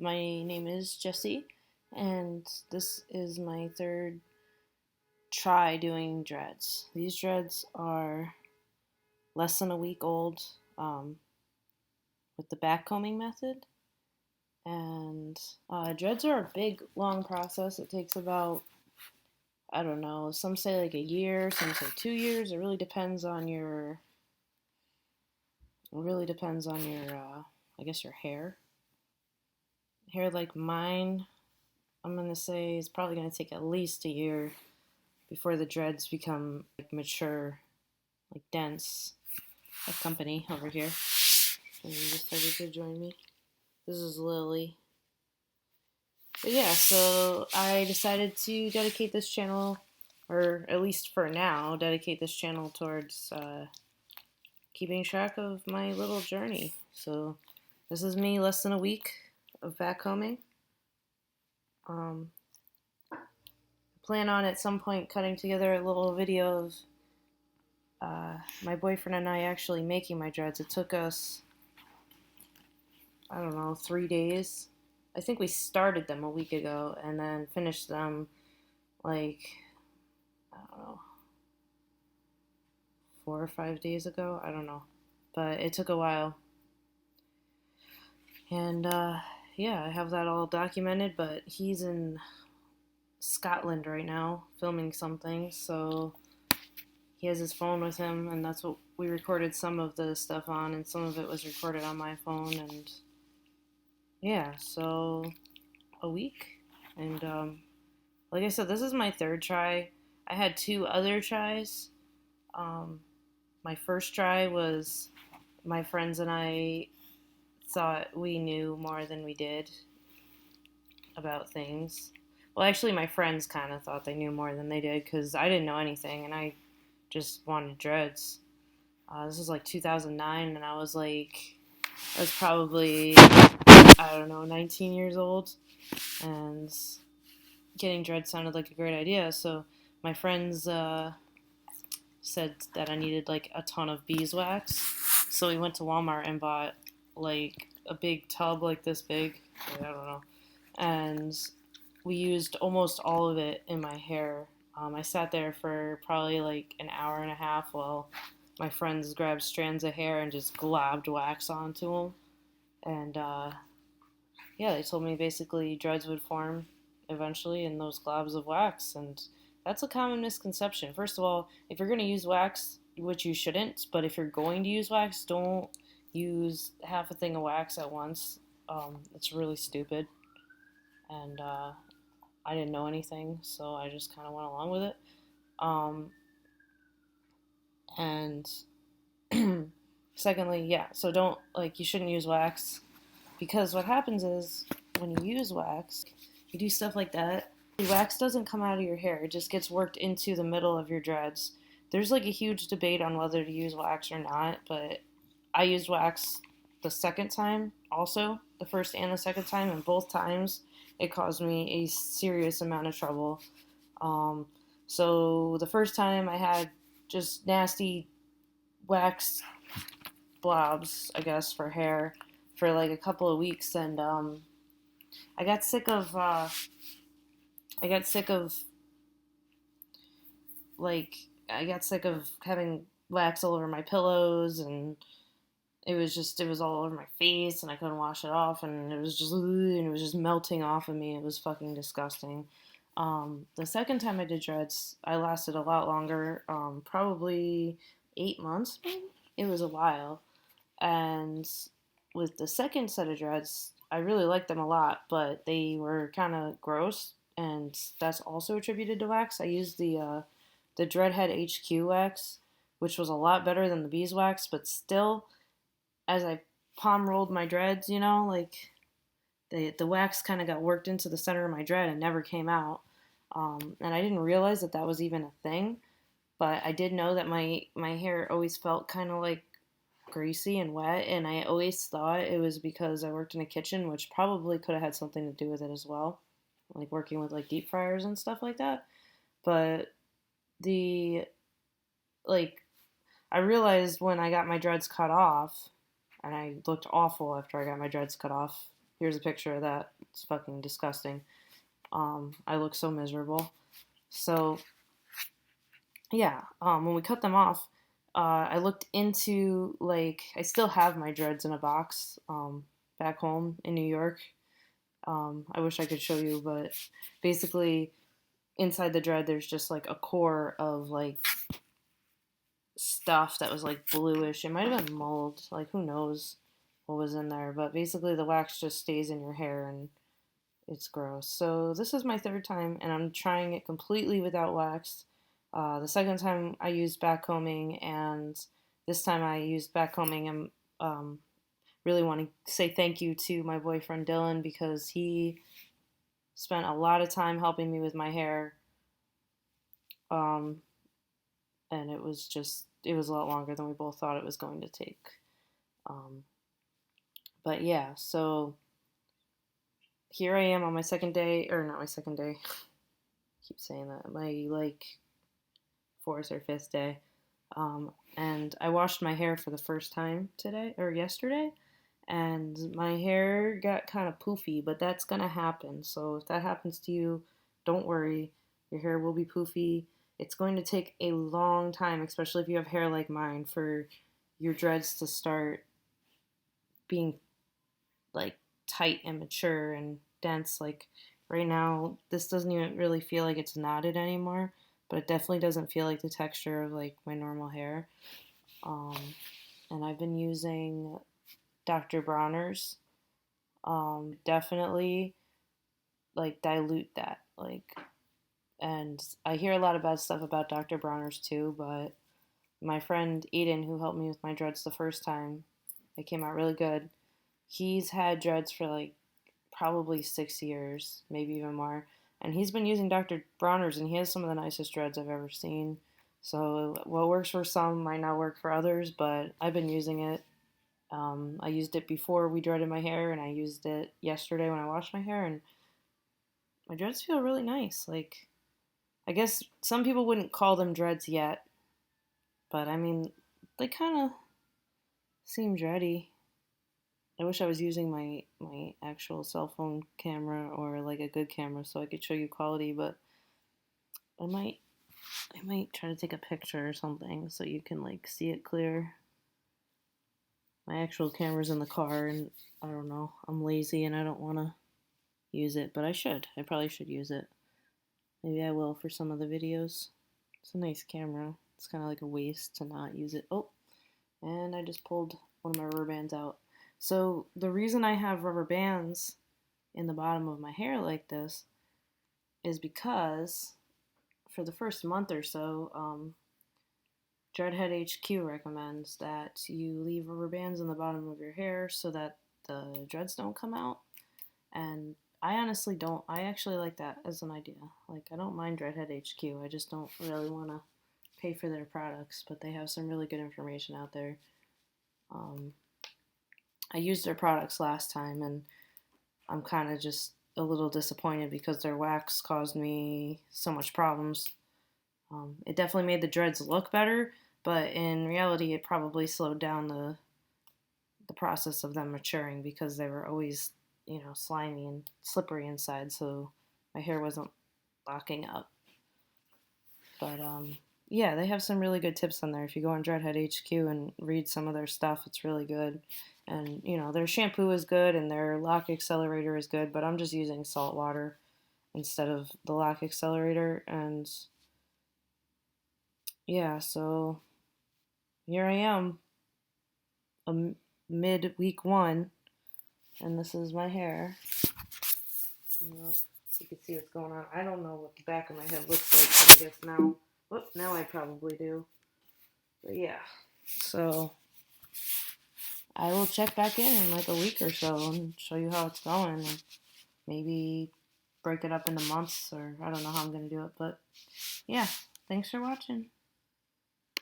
My name is Jessie, and this is my third try doing dreads. These dreads are less than a week old um, with the backcombing method, and dreads are a big, long process. It takes about, I don't know, some say like a year, some say 2 years. It really depends on your I guess your hair. Hair like mine, I'm gonna say is probably gonna take at least a year before the dreads become like mature, like dense. A company over here. And you decided to join me. This is Lily. But yeah, so I decided to dedicate this channel, or at least for now, dedicate this channel towards keeping track of my little journey. So this is me less than a week of backcombing. Plan on at some point cutting together a little video of my boyfriend and I actually making my dreads. It took us, I don't know, 3 days. I think we started them a week ago and then finished them like, I don't know, 4 or 5 days ago. I don't know. But it took a while. And yeah, I have that all documented, but he's in Scotland right now filming something, so he has his phone with him, and that's what we recorded some of the stuff on, and some of it was recorded on my phone, and yeah, so a week. And like I said, this is my third try. I had 2 other tries. My first try was my friends and I thought we knew more than we did about things. Well, actually, my friends kind of thought they knew more than they did because I didn't know anything and I just wanted dreads. This was like 2009, and I was probably, I don't know, 19 years old, and getting dreads sounded like a great idea. So my friends said that I needed like a ton of beeswax. So we went to Walmart and bought like a big tub like this big. I don't know. And we used almost all of it in my hair. I sat there for probably like an hour and a half while my friends grabbed strands of hair and just globbed wax onto them. And yeah, they told me basically dreads would form eventually in those globs of wax. And that's a common misconception. First of all, if you're going to use wax, which you shouldn't, but if you're going to use wax, don't use half a thing of wax at once. It's really stupid. And I didn't know anything, so I just kind of went along with it. And secondly, yeah, so don't, like, you shouldn't use wax, because what happens is when you use wax, you do stuff like that, the wax doesn't come out of your hair, it just gets worked into the middle of your dreads. There's like a huge debate on whether to use wax or not, but I used wax the second time also, the first and the second time, and both times it caused me a serious amount of trouble. So the first time I had just nasty wax blobs, I guess, for hair for like a couple of weeks, and I got sick of like I got sick of having wax all over my pillows, and it was all over my face, and I couldn't wash it off, and it was just melting off of me. It was fucking disgusting. The second time I did dreads, I lasted a lot longer, probably 8 months, maybe? It was a while. And with the second set of dreads, I really liked them a lot, but they were kind of gross, and that's also attributed to wax. I used the Dreadhead HQ wax, which was a lot better than the beeswax, but still, as I palm rolled my dreads, like the wax kind of got worked into the center of my dread and never came out. And I didn't realize that that was even a thing, but I did know that my hair always felt kind of like greasy and wet, and I always thought it was because I worked in a kitchen, which probably could have had something to do with it as well, like working with like deep fryers and stuff like that. But the like I realized when I got my dreads cut off, and I looked awful after I got my dreads cut off. Here's a picture of that. It's fucking disgusting. I look so miserable. So yeah, when we cut them off, I looked into, like, I still have my dreads in a box back home in New York. I wish I could show you, but basically inside the dread there's just like a core of like stuff that was like bluish. It might have been mold, like who knows what was in there, but basically the wax just stays in your hair and it's gross. So this is my third time and I'm trying it completely without wax. The second time I used backcombing, and this time I used backcombing. I'm really want to say thank you to my boyfriend Dylan because he spent a lot of time helping me with my hair. Um, and it was a lot longer than we both thought it was going to take. Um, but yeah, so here I am on my second day, or not my second day. I keep saying that. My like fourth or fifth day. And I washed my hair for the first time today or yesterday, and my hair got kind of poofy, but that's gonna happen. So if that happens to you, don't worry. Your hair will be poofy. It's going to take a long time, especially if you have hair like mine, for your dreads to start being like tight and mature and dense. Like right now, this doesn't even really feel like it's knotted anymore, but it definitely doesn't feel like the texture of like my normal hair. Um, and I've been using Dr. Bronner's. Definitely like dilute that. Like, and I hear a lot of bad stuff about Dr. Bronner's too, but my friend Eden, who helped me with my dreads the first time, it came out really good. He's had dreads for like probably 6 years, maybe even more. And he's been using Dr. Bronner's, and he has some of the nicest dreads I've ever seen. So what works for some might not work for others, but I've been using it. I used it before we dreaded my hair, and I used it yesterday when I washed my hair, and my dreads feel really nice. Like, I guess some people wouldn't call them dreads yet, but I mean, they kind of seem dready. I wish I was using my actual cell phone camera or like a good camera so I could show you quality, but I might I might try to take a picture or something so you can like see it clear. My actual camera's in the car and I don't know. I'm lazy and I don't want to use it, but I should. I probably should use it. Maybe I will for some of the videos. It's a nice camera. It's kind of like a waste to not use it. Oh, and I just pulled one of my rubber bands out. So the reason I have rubber bands in the bottom of my hair like this is because for the first month or so, Dreadhead HQ recommends that you leave rubber bands in the bottom of your hair so that the dreads don't come out. And I honestly don't. I actually like that as an idea. Like, I don't mind Dreadhead HQ. I just don't really want to pay for their products, but they have some really good information out there. I used their products last time, and I'm kind of just a little disappointed because their wax caused me so much problems. It definitely made the dreads look better, but in reality, it probably slowed down the process of them maturing because they were always, slimy and slippery inside, so my hair wasn't locking up. But yeah, they have some really good tips on there. If you go on Dreadhead HQ and read some of their stuff, it's really good. And their shampoo is good and their lock accelerator is good, but I'm just using salt water instead of the lock accelerator. And yeah, so here I am, a mid week one, and this is my hair. I don't know if you can see what's going on. I don't know what the back of my head looks like, but I guess now I probably do. But yeah, so I will check back in like a week or so and show you how it's going, and maybe break it up into months, or I don't know how I'm going to do it. But yeah, thanks for watching.